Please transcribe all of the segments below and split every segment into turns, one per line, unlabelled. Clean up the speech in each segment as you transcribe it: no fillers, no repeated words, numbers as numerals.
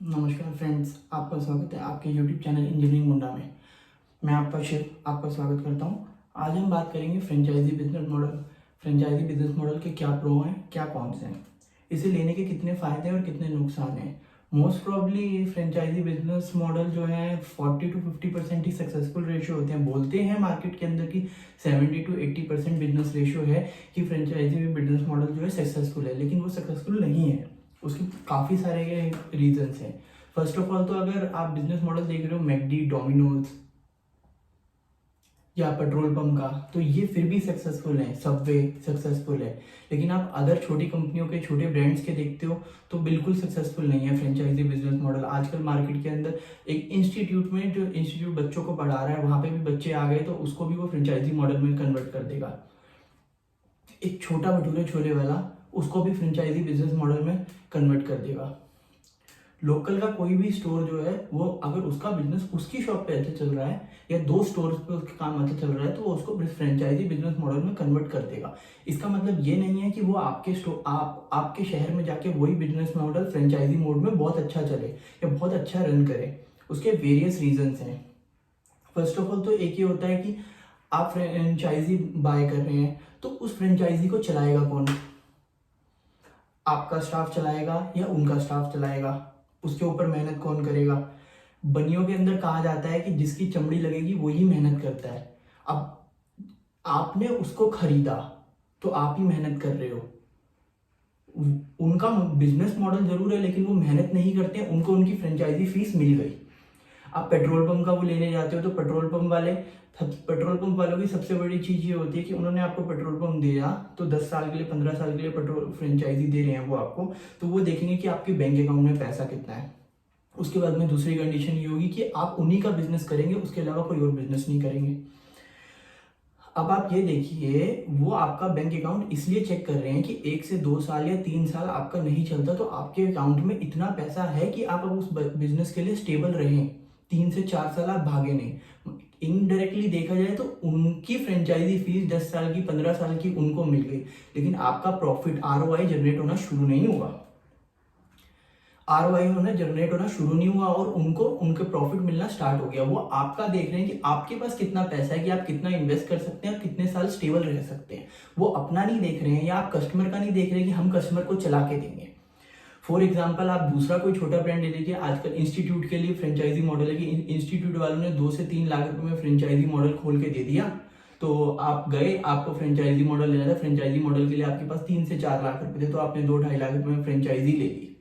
नमस्कार फ्रेंड्स, आपका स्वागत है आपके यूट्यूब चैनल इंजीनियरिंग मुंडा में। मैं आपका शिव आपका स्वागत करता हूं। आज हम बात करेंगे franchise business model. Franchise business model के क्या प्रो हैं, क्या कॉन्स हैं, इसे लेने के कितने फ़ायदे और कितने नुकसान हैं। Most probably franchise business model जो है 40 to 50% ही सक्सेसफुल रेशियो होते हैं। बोलते हैं मार्केट के अंदर कि 70 to 80% बिजनेस रेशियो है कि फ्रेंचाइजी बिजनेस मॉडल जो है सक्सेसफुल है, लेकिन वो सक्सेसफुल नहीं है। उसके काफ़ी सारे रीजंस हैं। फर्स्ट ऑफ ऑल तो अगर आप बिजनेस मॉडल देख रहे हो मैकडी, डोमिनोज या पेट्रोल पंप का, तो ये फिर भी सक्सेसफुल है। सबवे सक्सेसफुल है, लेकिन आप अदर छोटी कंपनियों के छोटे ब्रांड्स के देखते हो तो बिल्कुल सक्सेसफुल नहीं है फ्रेंचाइजी बिजनेस मॉडल। आजकल मार्केट के अंदर एक इंस्टीट्यूट में जो इंस्टीट्यूट बच्चों को पढ़ा रहा है, वहां पे भी बच्चे आ गए तो उसको भी वो फ्रेंचाइजी मॉडल में कन्वर्ट कर देगा। एक छोटा भटूरे छोले वाला उसको भी फ्रेंचाइजी बिजनेस मॉडल में कन्वर्ट कर देगा। लोकल का कोई भी स्टोर जो है, वो अगर उसका बिजनेस उसकी शॉप पे अच्छा चल रहा है या दो स्टोर्स पे उसका काम अच्छा चल रहा है, तो वो उसको फ्रेंचाइजी बिजनेस मॉडल में कन्वर्ट कर देगा। इसका मतलब ये नहीं है कि वो आपके स्टोर आपके शहर में जाके वही बिजनेस मॉडल फ्रेंचाइजी मोड में बहुत अच्छा चले या बहुत अच्छा रन करे। उसके वेरियस रीजंस हैं। फर्स्ट ऑफ ऑल तो एक ये होता है कि आप फ्रेंचाइजी बाय कर रहे हैं, तो उस फ्रेंचाइजी को चलाएगा कौन? आपका स्टाफ चलाएगा या उनका स्टाफ चलाएगा? उसके ऊपर मेहनत कौन करेगा? बनियों के अंदर कहा जाता है कि जिसकी चमड़ी लगेगी वो ही मेहनत करता है। अब आपने उसको खरीदा तो आप ही मेहनत कर रहे हो। उनका बिजनेस मॉडल जरूर है, लेकिन वो मेहनत नहीं करते, उनको उनकी फ्रेंचाइजी फीस मिल गई। आप पेट्रोल पंप का वो लेने जाते हो तो पेट्रोल पंप वालों की सबसे बड़ी चीज ये होती है कि उन्होंने आपको पेट्रोल पंप दिया तो 10 साल के लिए 15 साल के लिए पेट्रोल फ्रेंचाइजी दे रहे हैं वो आपको, तो वो देखेंगे कि आपके बैंक अकाउंट में पैसा कितना है। उसके बाद में दूसरी कंडीशन ये होगी कि आप उन्हीं का बिजनेस करेंगे, उसके अलावा कोई और बिजनेस नहीं करेंगे। अब आप ये देखिए, वो आपका बैंक अकाउंट इसलिए चेक कर रहे हैं कि 1 से 2 साल या 3 साल आपका नहीं चलता तो आपके अकाउंट में इतना पैसा है कि आप अब उस बिजनेस के लिए स्टेबल रहें। 3 से 4 साल आप भागे नहीं। इनडायरेक्टली देखा जाए तो उनकी फ्रेंचाइजी फीस 10 साल की 15 साल की उनको मिल गई, लेकिन आपका प्रॉफिट ROI जनरेट होना शुरू नहीं हुआ। ROI जनरेट होना शुरू नहीं हुआ और उनको उनके प्रॉफिट मिलना स्टार्ट हो गया। वो आपका देख रहे हैं कि आपके पास कितना पैसा है, कि आप कितना इन्वेस्ट कर सकते हैं और कितने साल स्टेबल रह सकते हैं। वो अपना नहीं देख रहे हैं, या आप कस्टमर का नहीं देख रहे हैं कि हम कस्टमर को चला के देंगे। फॉर एग्जाम्पल, आप दूसरा कोई छोटा ब्रांड ले लीजिए। आजकल इंस्टीट्यूट के लिए फ्रेंचाइजी मॉडल है कि इंस्टीट्यूट वालों ने 2 से 3 लाख रुपए में फ्रेंचाइजी मॉडल खोल के दे दिया। तो आप गए, आपको फ्रेंचाइजी मॉडल लेना था। फ्रेंचाइजी मॉडल के लिए आपके पास 3 से 4 लाख रुपए थे, तो आपने 2-2.5 लाख रुपए में फ्रेंचाइजी ले ली।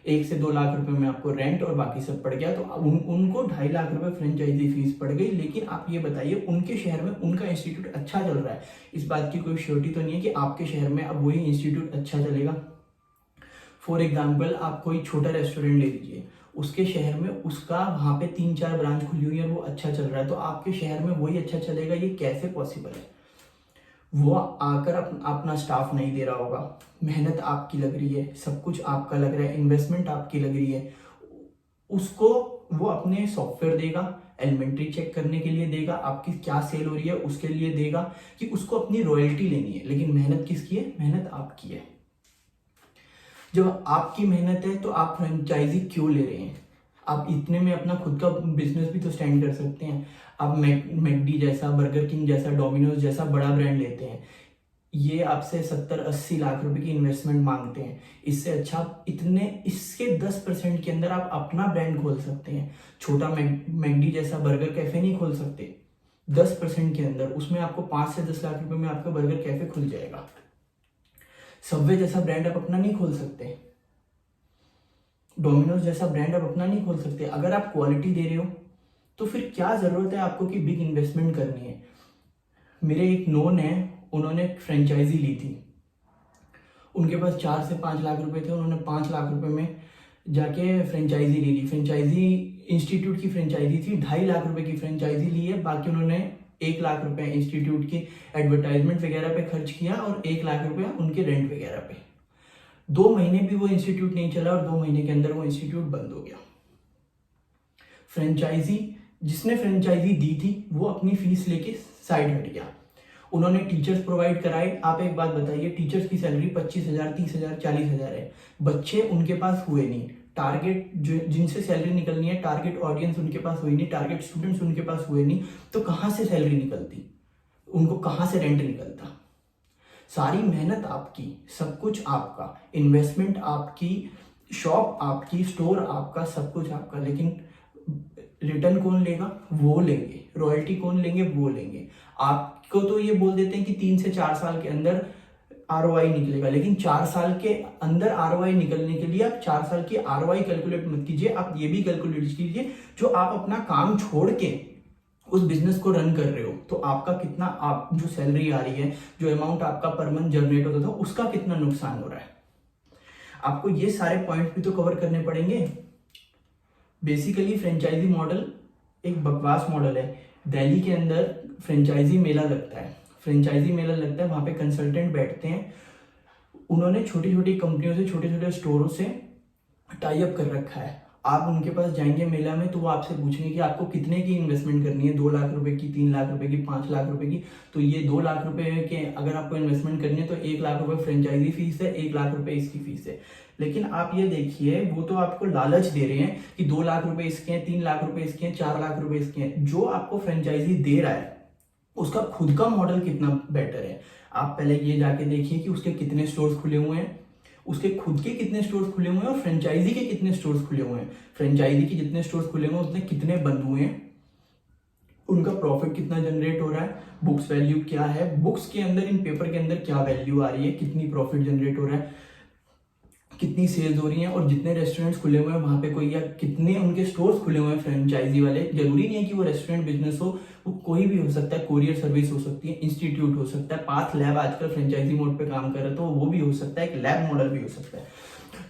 1 से 2 लाख रुपए में आपको रेंट और बाकी सब पड़ गया, तो उनको 2.5 लाख रुपए फ्रेंचाइजी फीस पड़ गई। लेकिन आप ये बताइए, उनके शहर में उनका इंस्टीट्यूट अच्छा चल रहा है, इस बात की कोई श्योरिटी तो नहीं है कि आपके शहर में अब वही इंस्टीट्यूट अच्छा चलेगा। फॉर एग्जाम्पल, आप कोई छोटा रेस्टोरेंट ले लीजिए, उसके शहर में उसका वहां पे 3-4 ब्रांच खुली हुई है और वो अच्छा चल रहा है, तो आपके शहर में वही अच्छा चलेगा? ये कैसे पॉसिबल है? वो आकर अपना स्टाफ नहीं दे रहा होगा, मेहनत आपकी लग रही है, सब कुछ आपका लग रहा है, इन्वेस्टमेंट आपकी लग रही है। उसको वो अपने सॉफ्टवेयर देगा, एलिमेंट्री चेक करने के लिए देगा, आपकी क्या सेल हो रही है उसके लिए देगा, कि उसको अपनी रॉयल्टी लेनी है। लेकिन मेहनत किसकी है? मेहनत आपकी है। जब आपकी मेहनत है तो आप फ्रेंचाइजी क्यों ले रहे हैं? आप इतने में अपना खुद का बिजनेस भी तो स्टैंड कर सकते हैं। आप मैकडी जैसा, बर्गर किंग जैसा, डोमिनोज जैसा बड़ा ब्रांड लेते हैं, ये आपसे 70-80 लाख रुपए की इन्वेस्टमेंट मांगते हैं। इससे अच्छा इसके 10% के अंदर आप अपना ब्रांड खोल सकते हैं। छोटा मैकडी जैसा बर्गर कैफे नहीं खोल सकते 10% के अंदर, उसमें आपको 5 से 10 लाख रुपए में आपका बर्गर कैफे खुल जाएगा। सबवे जैसा ब्रांड आप अपना नहीं खोल सकते, डोमिनोज जैसा ब्रांड आप अपना नहीं खोल सकते। अगर आप क्वालिटी दे रहे हो तो फिर क्या जरूरत है आपको कि बिग इन्वेस्टमेंट करनी है? मेरे एक नोन है, उन्होंने फ्रेंचाइजी ली थी, उनके पास 4 से 5 लाख रुपए थे। उन्होंने 5 लाख रुपए में जाके फ्रेंचाइजी ले ली। फ्रेंचाइजी इंस्टीट्यूट की फ्रेंचाइजी थी, 2.5 लाख रुपए की फ्रेंचाइजी ली है। बाकी उन्होंने 1 लाख रुपए इंस्टीट्यूट की एडवर्टाइजमेंट वगैरह पे खर्च किया और 1 लाख रुपया उनके रेंट वगैरह पे। 2 महीने भी वो इंस्टीट्यूट नहीं चला और 2 महीने के अंदर वो इंस्टीट्यूट बंद हो गया। फ्रेंचाइजी जिसने फ्रेंचाइजी दी थी वो अपनी फीस लेके साइड हट गया। उन्होंने टीचर्स प्रोवाइड कराए। आप एक बात बताइए, टीचर्स की सैलरी 25,000, 30,000, 40,000 है, बच्चे उनके पास हुए नहीं, टारगेट जो जिनसे सैलरी निकलनी है, टारगेट ऑडियंस उनके पास हुई नहीं, टारगेट स्टूडेंट्स उनके पास हुए नहीं, तो कहाँ से सैलरी निकलती, उनको कहाँ से रेंट निकलता। सारी मेहनत आपकी, सब कुछ आपका, इन्वेस्टमेंट आपकी, शॉप आपकी, स्टोर आपका, सब कुछ आपका, लेकिन रिटर्न कौन लेगा? वो लेंगे। रॉयल्टी कौन लेंगे? वो लेंगे। आपको तो ये बोल देते हैं कि 3 से 4 साल के अंदर आरओआई निकलेगा, लेकिन 4 साल के अंदर आरओआई निकलने के लिए आप 4 साल की आरओआई कैलकुलेट मत कीजिए, आप ये भी कैलकुलेट कीजिए जो आप अपना काम छोड़ के उस बिजनेस को रन कर रहे हो, तो आपका कितना, आप जो सैलरी आ रही है, जो अमाउंट आपका पर मंथ जनरेट होता था, उसका कितना नुकसान हो रहा है। आपको ये सारे पॉइंट भी तो कवर करने पड़ेंगे। बेसिकली फ्रेंचाइजी मॉडल एक बकवास मॉडल है। दिल्ली के अंदर फ्रेंचाइजी मेला लगता है, वहां पे कंसल्टेंट बैठते हैं, उन्होंने छोटी छोटी कंपनियों से, छोटे छोटे स्टोरों से टाई अप कर रखा है। आप उनके पास जाएंगे मेला में तो वो आपसे पूछेंगे कि आपको कितने की इन्वेस्टमेंट करनी है, 2 लाख रुपए की, 3 लाख रुपए की, 5 लाख रुपए की। तो ये 2 लाख रुपए के अगर आपको इन्वेस्टमेंट करनी है तो 1 लाख रुपए फ्रेंचाइजी फीस है, 1 लाख रुपए इसकी फीस है। लेकिन आप ये देखिए, वो तो आपको लालच दे रहे हैं कि 2 लाख रुपए इसके हैं, 3 लाख रुपए इसके हैं, 4 लाख रुपए इसके हैं। जो आपको फ्रेंचाइजी दे रहा है उसका खुद का मॉडल कितना बेटर है। आप पहले ये जाके देखिए कि उसके कितने स्टोर्स खुले हुए हैं, उसके खुद के कितने स्टोर्स खुले हुए हैं और फ्रेंचाइजी के कितने स्टोर्स खुले हुए हैं। फ्रेंचाइजी के जितने स्टोर्स खुले हुए हैं उसने कितने बंद हुए हैं, उनका प्रॉफिट कितना जनरेट हो रहा है, बुक्स वैल्यू क्या है, बुक्स के अंदर, इन पेपर के अंदर क्या वैल्यू आ रही है, कितनी प्रॉफिट जनरेट हो रहा है, कितनी सेल्स हो रही हैं, और जितने रेस्टोरेंट्स खुले हुए हैं वहां पे कोई, या कितने उनके स्टोर्स खुले हुए हैं फ्रेंचाइजी वाले। जरूरी नहीं है कि वो रेस्टोरेंट बिजनेस हो, वो कोई भी हो सकता है, कोरियर सर्विस हो सकती है, इंस्टीट्यूट हो सकता है, पाथ लैब आजकल फ्रेंचाइजी मोड पे काम कर रहा है तो वो भी हो सकता है, एक लैब मॉडल भी हो सकता है।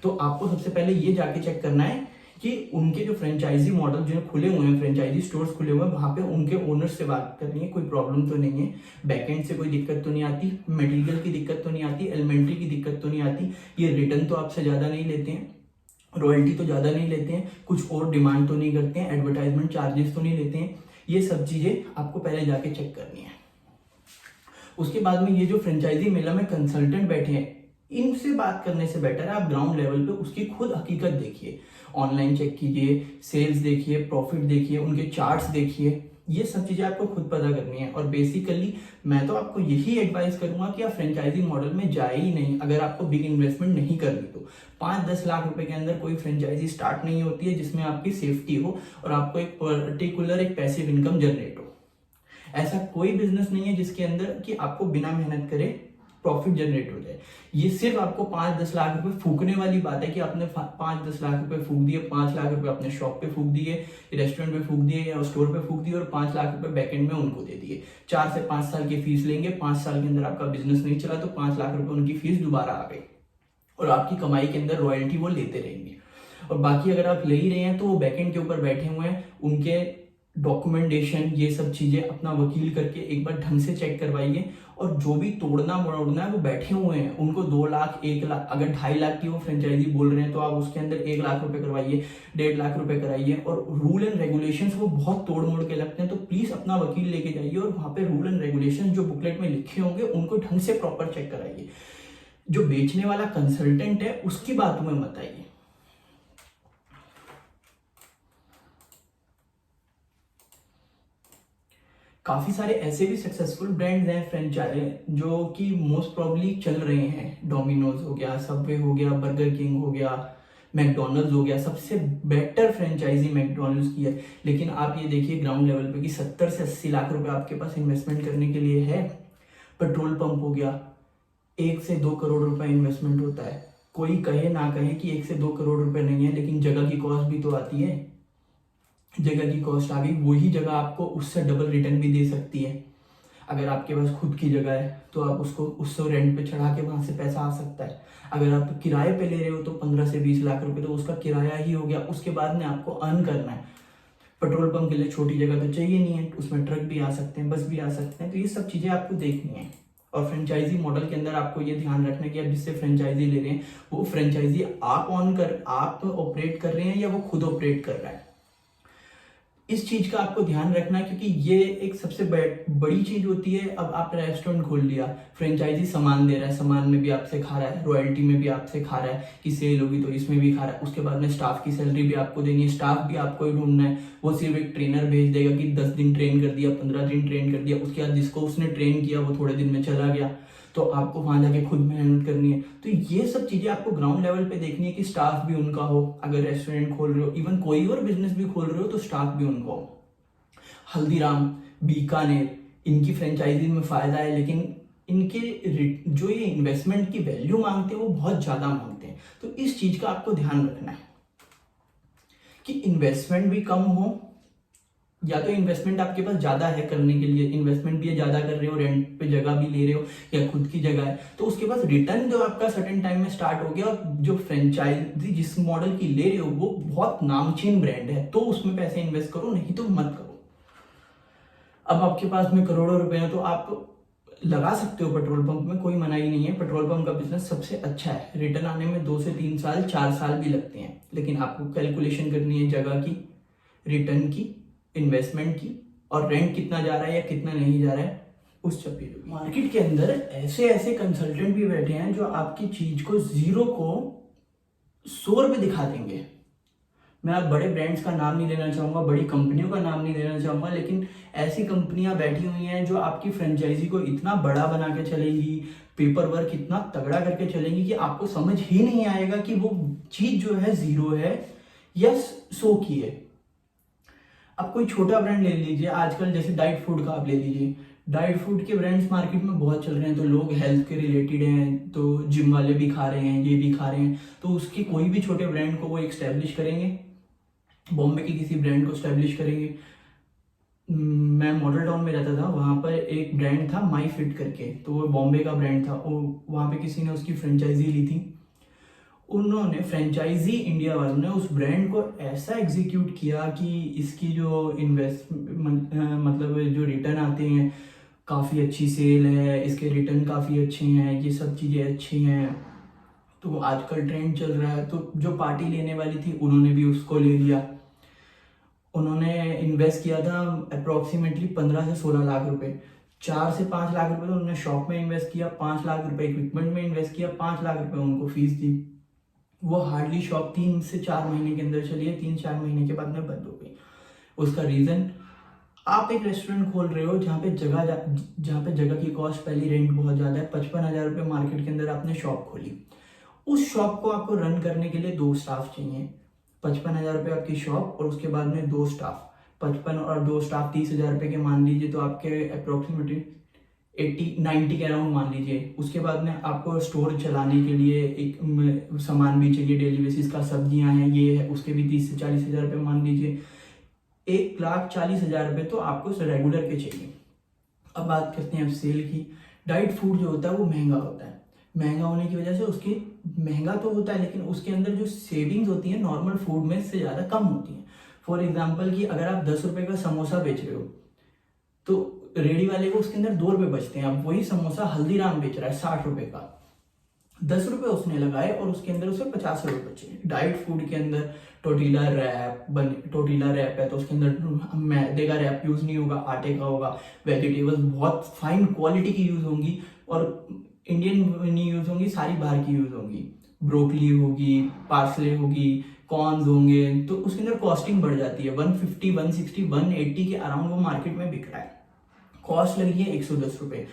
तो आपको सबसे पहले ये जाके चेक करना है कि उनके जो फ्रेंचाइजी मॉडल जो खुले हुए हैं, फ्रेंचाइजी स्टोर्स खुले हुए हैं, वहां पे उनके ओनर से बात करनी है, कोई प्रॉब्लम तो नहीं है, बैकएंड से कोई दिक्कत तो नहीं आती, मटेरियल की दिक्कत तो नहीं आती, एलिमेंट्री की दिक्कत तो नहीं आती, ये रिटर्न तो आपसे ज्यादा नहीं लेते हैं, रॉयल्टी तो ज्यादा नहीं लेते हैं, कुछ और डिमांड तो नहीं करते हैं, एडवर्टाइजमेंट चार्जेस तो नहीं लेते हैं। ये सब चीजें आपको पहले जाके चेक करनी है। उसके बाद में ये जो फ्रेंचाइजी मेला में कंसल्टेंट बैठे हैं, इनसे बात करने से बेटर है आप ग्राउंड लेवल पे उसकी खुद हकीकत देखिए, ऑनलाइन चेक कीजिए, सेल्स देखिए, प्रॉफिट देखिए, उनके चार्ट्स देखिए, ये सब चीजें आपको खुद पता करनी है। और बेसिकली मैं तो आपको यही एडवाइस करूंगा कि आप फ्रेंचाइजी मॉडल में जाए ही नहीं, अगर आपको बिग इन्वेस्टमेंट नहीं करनी तो। 5-10 लाख रुपए के अंदर कोई फ्रेंचाइजी स्टार्ट नहीं होती है जिसमें आपकी सेफ्टी हो और आपको एक पर्टिकुलर एक पैसिव इनकम जनरेट हो। ऐसा कोई बिजनेस नहीं है जिसके अंदर कि आपको बिना मेहनत करे प्रॉफिट जनरेट हो जाए। ये सिर्फ आपको 5-10 लाख रुपए फूकने वाली बात है कि आपने 5-10 लाख रुपए फूक दिए, 5 लाख रुपए अपने शॉप पे फूक दिए, रेस्टोरेंट पे फूक दिए या स्टोर पे फूक दिए, और 5 लाख रुपए बैकएंड में उनको दे दिए। 4 से 5 साल की फीस लेंगे, 5 साल के अंदर आपका बिजनेस नहीं चला तो 5 लाख रुपए उनकी फीस दोबारा आ गई और आपकी कमाई के अंदर रॉयल्टी वो लेते रहेंगे। और बाकी अगर आप ले ही रहे हैं तो वो बैकएंड के ऊपर बैठे हुए हैं, उनके डॉक्यूमेंटेशन ये सब चीजें अपना वकील करके एक बार ढंग से चेक करवाइए। और जो भी तोड़ना मोड़ना है वो बैठे हुए हैं, उनको 2 लाख 1 लाख, अगर 2.5 लाख की वो फ्रेंचाइजी बोल रहे हैं तो आप उसके अंदर 1 लाख रुपए करवाइए, 1.5 लाख रुपए कराइए। और रूल एंड रेगुलेशंस वो बहुत तोड़ मोड़ के लगते हैं, तो प्लीज अपना वकील लेके जाइए और वहां पे रूल एंड रेगुलेशन जो बुकलेट में लिखे होंगे उनको ढंग से प्रॉपर चेक कराइए। जो बेचने वाला कंसल्टेंट है उसकी बातों में मत आइए। काफी सारे ऐसे भी सक्सेसफुल ब्रांड्स हैं फ्रेंचाइज जो कि मोस्ट प्रोबेबली चल रहे हैं। डोमिनोज हो गया, सबवे हो गया, बर्गर किंग हो गया, मैकडोनल्ड्स हो गया, सबसे बेटर फ्रेंचाइजी मैकडोनल्ड्स की है। लेकिन आप ये देखिए ग्राउंड लेवल पे कि 70 से 80 लाख रुपए आपके पास इन्वेस्टमेंट करने के लिए है। पेट्रोल पंप हो गया, 1 से 2 करोड़ रुपए इन्वेस्टमेंट होता है। कोई कहे ना कहे कि 1 से 2 करोड़ रुपए नहीं है, लेकिन जगह की कॉस्ट भी तो आती है। जगह की कॉस्ट आ गई, वही जगह आपको उससे डबल रिटर्न भी दे सकती है। अगर आपके पास खुद की जगह है तो आप उसको उससे रेंट पे चढ़ा के वहां से पैसा आ सकता है। अगर आप किराए पे ले रहे हो तो 15 से 20 लाख रुपए तो उसका किराया ही हो गया, उसके बाद में आपको अर्न करना है। पेट्रोल पंप के लिए छोटी जगह तो चाहिए नहीं है, उसमें ट्रक भी आ सकते हैं, बस भी आ सकते हैं। तो ये सब चीजें आपको देखनी है। और फ्रेंचाइजी मॉडल के अंदर आपको ये ध्यान रखना है कि आप जिससे फ्रेंचाइजी ले रहे हैं वो फ्रेंचाइजी आप ऑपरेट कर रहे हैं या वो खुद ऑपरेट कर रहा है। इस चीज का आपको ध्यान रखना है, क्योंकि ये एक सबसे बड़ी चीज होती है। अब आप रेस्टोरेंट खोल लिया, फ्रेंचाइजी सामान दे रहा है, सामान में भी आपसे खा रहा है, रॉयल्टी में भी आपसे खा रहा है कि सेल होगी तो इसमें भी खा रहा है। उसके बाद में स्टाफ की सैलरी भी आपको देनी है, स्टाफ भी आपको ही ढूंढना है। वो सिर्फ एक ट्रेनर भेज देगा कि 10 दिन ट्रेन कर दिया, 15 दिन ट्रेन कर दिया, उसके बाद जिसको उसने ट्रेन किया वो थोड़े दिन में चला गया, तो आपको वहां जाके खुद मेहनत करनी है। तो ये सब चीजें आपको ग्राउंड लेवल पे देखनी है कि स्टाफ भी उनका हो। अगर रेस्टोरेंट खोल रहे हो, इवन कोई और बिजनेस भी खोल रहे हो, तो स्टाफ भी उनका हो। हल्दीराम, बीकानेर, इनकी फ्रेंचाइजी में फायदा है, लेकिन इनके जो ये इन्वेस्टमेंट की वैल्यू मांगते हैं वो बहुत ज्यादा मांगते हैं। तो इस चीज का आपको ध्यान रखना है कि इन्वेस्टमेंट भी कम हो, या तो इन्वेस्टमेंट आपके पास ज्यादा है करने के लिए, इन्वेस्टमेंट भी ज्यादा कर रहे हो, रेंट पे जगह भी ले रहे हो या खुद की जगह है, तो उसके पास रिटर्न जो आपका सर्टेन टाइम में स्टार्ट हो गया, और जो फ्रेंचाइजी जिस मॉडल की ले रहे हो वो बहुत नामचीन ब्रांड है, तो उसमें पैसे इन्वेस्ट करो, नहीं तो मत करो। अब आपके पास में करोड़ों रुपए हैं तो आप लगा सकते हो पेट्रोल पंप में, कोई मनाही नहीं है। पेट्रोल पंप का बिजनेस सबसे अच्छा है, रिटर्न आने में 2 से 3 साल 4 साल भी लगते हैं, लेकिन आपको कैलकुलेशन करनी है जगह की, रिटर्न की, इन्वेस्टमेंट की, और रेंट कितना जा रहा है या कितना नहीं जा रहा है उस चक्कर में। मार्केट के अंदर ऐसे ऐसे कंसल्टेंट भी बैठे हैं जो आपकी चीज को 0 को 100 रुपए दिखा देंगे। मैं अब बड़े ब्रांड्स का नाम नहीं लेना चाहूंगा, बड़ी कंपनियों का नाम नहीं लेना चाहूंगा, लेकिन ऐसी कंपनियां बैठी हुई हैं जो आपकी फ्रेंचाइजी को इतना बड़ा बना के चलेंगी, पेपर वर्क इतना तगड़ा करके चलेंगी कि आपको समझ ही नहीं आएगा कि वो चीज जो है 0 है या 100 की है। अब कोई छोटा ब्रांड ले लीजिए, आजकल जैसे डाइट फूड का आप ले लीजिए, डाइट फूड के ब्रांड्स मार्केट में बहुत चल रहे हैं, तो लोग हेल्थ के रिलेटेड हैं, तो जिम वाले भी खा रहे हैं, ये भी खा रहे हैं, तो उसके कोई भी छोटे ब्रांड को वो एक्स्टेब्लिश करेंगे, बॉम्बे की किसी ब्रांड को स्टैब्लिश करेंगे। मैं मॉडल टाउन में रहता था, वहाँ पर एक ब्रांड था माई फिट करके, तो वो बॉम्बे का ब्रांड था, वहाँ पे किसी ने उसकी फ्रेंचाइजी ली थी। उन्होंने फ्रेंचाइजी इंडिया वालों ने उस ब्रांड को ऐसा एग्जीक्यूट किया कि इसकी जो इन्वेस्टमेंट मतलब जो रिटर्न आते हैं, काफ़ी अच्छी सेल है, इसके रिटर्न काफ़ी अच्छे हैं, ये सब चीज़ें अच्छी हैं, तो आजकल ट्रेंड चल रहा है। तो जो पार्टी लेने वाली थी उन्होंने भी उसको ले लिया। उन्होंने इन्वेस्ट किया था अप्रोक्सीमेटली 15 से 16 लाख रुपए, 4 से 5 लाख रुपए तो उन्होंने शॉप में इन्वेस्ट किया, 5 लाख रुपए इक्विपमेंट में इन्वेस्ट किया, 5 लाख रुपए उनको फीस दी। वो हार्डली शॉप 3 से 4 महीने के अंदर चली है, 3-4 महीने के बाद में बंद हो गई। उसका रीजन, आप एक रेस्टोरेंट खोल रहे हो जहाँ पे जगह की कॉस्ट, पहली रेंट बहुत ज्यादा है, 55,000 रुपये मार्केट के अंदर आपने शॉप खोली। उस शॉप को आपको रन करने के लिए 2 स्टाफ चाहिए, 55,000 रुपये आपकी शॉप और उसके बाद में 2 स्टाफ, 55 और 2 स्टाफ 30,000 रुपये के मान लीजिए, तो आपके अप्रोक्सीमेटली 80-90 के अराउंड मान लीजिए। उसके बाद में आपको स्टोर चलाने के लिए एक सामान भी चाहिए डेली बेसिस का, सब्जियां हैं, ये है, उसके भी 30 से 40,000 रुपये मान लीजिए। 1,40,000 रुपये तो आपको रेगुलर के चाहिए। अब बात करते हैं अब सेल की। डाइट फूड जो होता है वो महंगा होता है, महंगा होने की वजह से उसकी महंगा तो होता है, लेकिन उसके अंदर जो सेविंग्स होती है नॉर्मल फूड में से ज़्यादा कम होती है। फॉर एग्जाम्पल कि अगर आप 10 रुपये का समोसा बेच रहे हो, तो रेडी वाले को उसके अंदर 2 रुपये बचते हैं। अब वही समोसा हल्दीराम बेच रहा है 60 रुपये का, 10 रुपये उसने लगाए और उसके अंदर उसे 50 रुपये बचे। डाइट फूड के अंदर टोटीला रैप है, तो उसके अंदर मैदे का रैप यूज नहीं होगा, आटे का होगा, वेजिटेबल्स बहुत फाइन क्वालिटी की यूज होंगी, और इंडियन नहीं यूज होंगी, सारी बाहर की यूज होंगी, ब्रोकली होगी, पार्सले होगी, कॉर्न्स होंगे, तो उसके अंदर कॉस्टिंग बढ़ जाती है। 150, 160, 180 के अराउंड वो मार्केट में बिक रहा है, कॉस्ट लगी है 110 रुपये।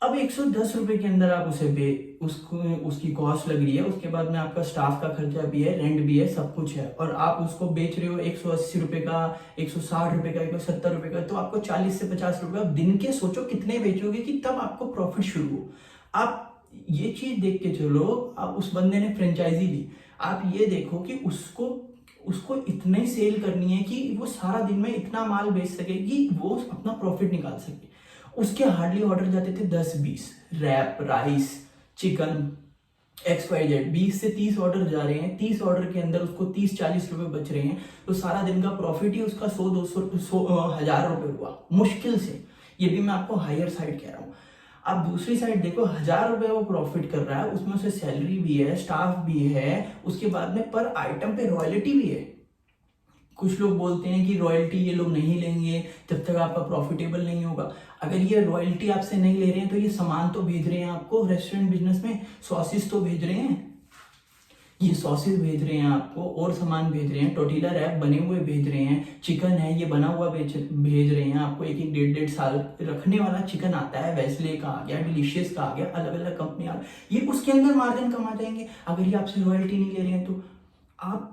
अब 110 रुपये के अंदर आप उसकी कॉस्ट लग रही है, उसके बाद में आपका स्टाफ का खर्चा भी है, रेंट भी है, सब कुछ है, और आप उसको बेच रहे हो 180 रुपये का, 160 रुपये का, 170 रुपये का, तो आपको 40 से 50 रुपये आप दिन के सोचो कितने बेचोगे कि तब आपको प्रॉफिट शुरू हो। आप ये चीज देख के चलो, आप उस बंदे ने फ्रेंचाइजी ली, आप ये देखो कि उसको इतनी सेल करनी है कि वो सारा दिन में इतना माल बेच सके कि वो अपना प्रॉफिट निकाल सके। उसके हार्डली ऑर्डर जाते थे 10-20, रैप, राइस, चिकन, XYZ, 20 से 30 ऑर्डर जा रहे हैं, 30 ऑर्डर के अंदर उसको 30-40 रुपए बच रहे हैं, तो सारा दिन का प्रॉफिट ही उसका 100-200-1,000 रुपए हुआ मुश्किल से। ये भी मैं आपको हायर साइड कह रहा हूँ। आप दूसरी साइड देखो, 1,000 रुपए वो प्रॉफिट कर रहा है, उसमें उसे सैलरी भी है, स्टाफ भी है, उसके बाद में पर आइटम पे रॉयल्टी भी है। कुछ लोग बोलते हैं कि रॉयल्टी ये लोग नहीं लेंगे जब तक आपका प्रॉफिटेबल नहीं होगा। अगर ये रॉयल्टी आपसे नहीं ले रहे हैं तो ये सामान तो भेज रहे हैं आपको रेस्टोरेंट बिजनेस में, सॉसेस तो भेज रहे हैं, ये सॉसेस भेज रहे हैं आपको और सामान भेज रहे हैं, टोर्टिला रैप बने हुए भेज रहे हैं, चिकन है ये बना हुआ भेज रहे हैं आपको। एक 1.5 साल रखने वाला चिकन आता है, वेस्ले का आ गया, डिलीशियस का आ गया, अलग अलग कंपनी आ, ये उसके अंदर मार्जिन कमा जाएंगे अगर ये आपसे रॉयल्टी नहीं ले रहे हैं तो। आप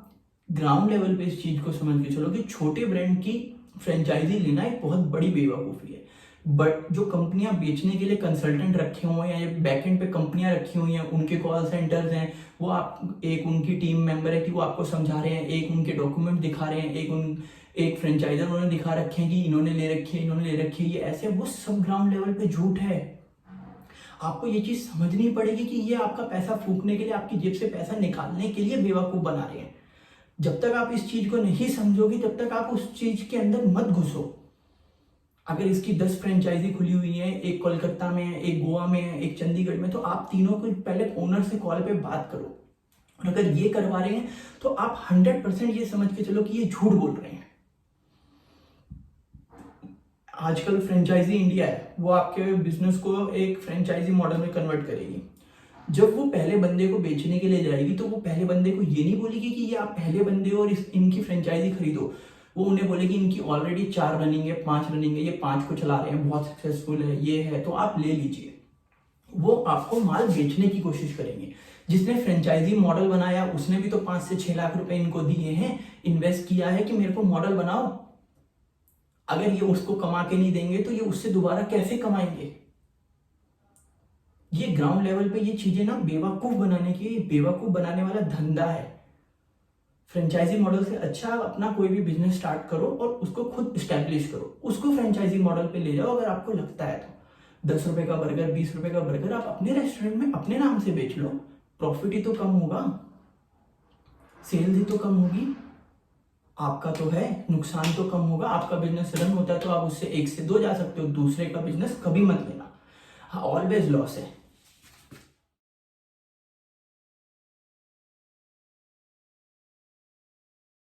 ग्राउंड लेवल पे इस चीज को समझ के चलो कि छोटे ब्रांड की फ्रेंचाइजी लेना एक बहुत बड़ी बेवकूफ़ी है। बट जो कंपनियां बेचने के लिए कंसल्टेंट रखे हुए हैं या बैकएंड पे कंपनियां रखी हुई हैं, उनके कॉल सेंटर्स हैं, वो आप एक उनकी टीम मेंबर है कि वो आपको समझा रहे हैं, एक उनके डॉक्यूमेंट दिखा रहे हैं, एक फ्रेंचाइजर उन्होंने दिखा रखे हैं कि इन्होंने ले रखी है, इन्होंने ले रखी है, ये ऐसे, वो सब ग्राउंड लेवल पे झूठ है। आपको ये चीज समझनी पड़ेगी कि ये आपका पैसा फूकने के लिए, आपकी जेब से पैसा निकालने के लिए बेवकूफ बना रहे हैं। जब तक आप इस चीज को नहीं समझोगे तब तक आप उस चीज के अंदर मत घुसो। अगर इसकी 10 फ्रेंचाइजी खुली हुई है, एक कोलकाता में है, एक गोवा में है, एक चंडीगढ़ में, तो आप तीनों को पहले ओनर से कॉल पे बात करो। और अगर ये करवा रहे हैं तो आप 100% ये समझ के चलो कि ये झूठ बोल रहे हैं। आजकल फ्रेंचाइजी इंडिया है, वो आपके बिजनेस को एक फ्रेंचाइजी मॉडल में कन्वर्ट करेगी। जब वो पहले बंदे को बेचने के लिए जाएगी तो वो पहले बंदे को ये नहीं बोलेगी कि ये आप पहले बंदे हो और इनकी फ्रेंचाइजी खरीदो। वो उन्हें बोलेगी इनकी ऑलरेडी 4 रनिंग है, 5 रनिंग है, ये 5 को चला रहे हैं, बहुत सक्सेसफुल है, ये है, तो आप ले लीजिए। वो आपको माल बेचने की कोशिश करेंगे। जिसने फ्रेंचाइजी मॉडल बनाया उसने भी तो 5 से 6 लाख रुपए इनको दिए हैं, इन्वेस्ट किया है कि मेरे को मॉडल बनाओ। अगर ये उसको कमा के नहीं देंगे तो ये उससे दोबारा कैसे कमाएंगे? ये ग्राउंड लेवल पे ये चीजें ना बेवकूफ बनाने वाला धंधा है। फ्रेंचाइजी मॉडल से अच्छा अपना कोई भी बिजनेस स्टार्ट करो और उसको खुद स्टैब्लिश करो, उसको फ्रेंचाइजी मॉडल पे ले जाओ अगर आपको लगता है तो। 10 रुपए का बर्गर, 20 रुपए का बर्गर आप अपने रेस्टोरेंट में अपने नाम से बेच लो, प्रॉफिट ही तो कम होगा, सेल्स ही तो कम होगी, आपका तो है, नुकसान तो कम होगा। आपका बिजनेस रन होता है तो आप उससे 1 से 2 जा सकते हो, दूसरे का बिजनेस कभी मत लेना, ऑलवेज लॉस है।